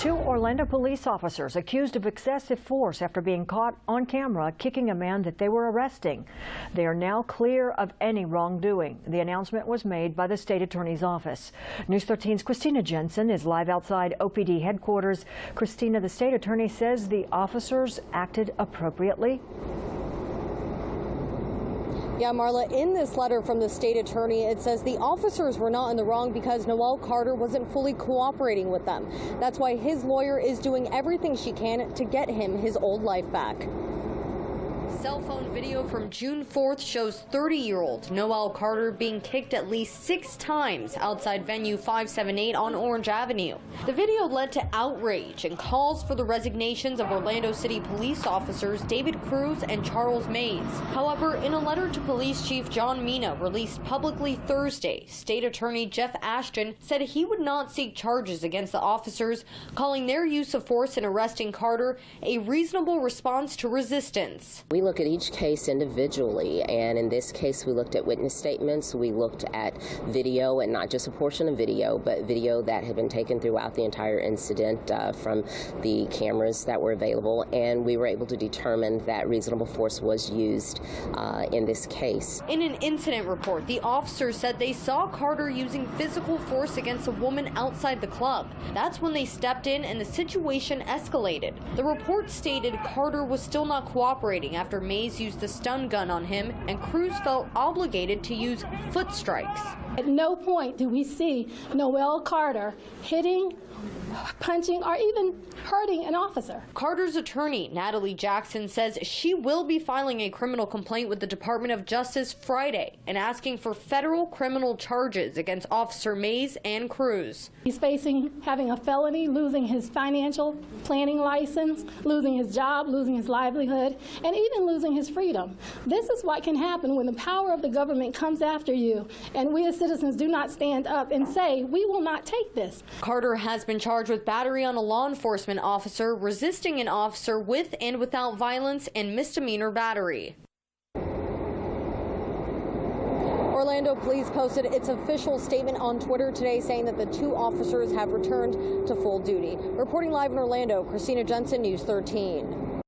Two Orlando police officers accused of excessive force after being caught on camera kicking a man that they were arresting. They are now clear of any wrongdoing. The announcement was made by the state attorney's office. News 13's Christina Jensen is live outside OPD headquarters. Christina, the state attorney says the officers acted appropriately. Yeah, Marla, in this letter from the state attorney, it says the officers were not in the wrong because Noelle Carter wasn't fully cooperating with them. That's why his lawyer is doing everything she can to get him his old life back. Cell phone video from June 4th shows 30-year-old Noelle Carter being kicked at least 6 times outside venue 578 on Orange Avenue. The video led to outrage and calls for the resignations of Orlando City police officers David Cruz and Charles Mays. However, in a letter to Police Chief John Mina released publicly Thursday, State Attorney Jeff Ashton said he would not seek charges against the officers, calling their use of force in arresting Carter a reasonable response to resistance. We look at each case individually, and in this case we looked at witness statements, we looked at video, and not just a portion of video, but video that had been taken throughout the entire incident from the cameras that were available, and we were able to determine that reasonable force was used in this case. In an incident report, the officers said they saw Carter using physical force against a woman outside the club. That's when they stepped in and the situation escalated. The report stated Carter was still not cooperating after Mays used the stun gun on him, and Cruz felt obligated to use foot strikes. At no point do we see Noelle Carter hitting, punching, or even hurting an officer. Carter's attorney, Natalie Jackson, says she will be filing a criminal complaint with the Department of Justice Friday and asking for federal criminal charges against Officer Mays and Cruz. He's facing having a felony, losing his financial planning license, losing his job, losing his livelihood, and even losing his freedom. This is what can happen when the power of the government comes after you, and we as citizens do not stand up and say, we will not take this. Carter has been charged with battery on a law enforcement officer, resisting an officer with and without violence, and misdemeanor battery. Orlando police posted its official statement on Twitter today saying that the 2 officers have returned to full duty. Reporting live in Orlando, Christina Jensen, News 13.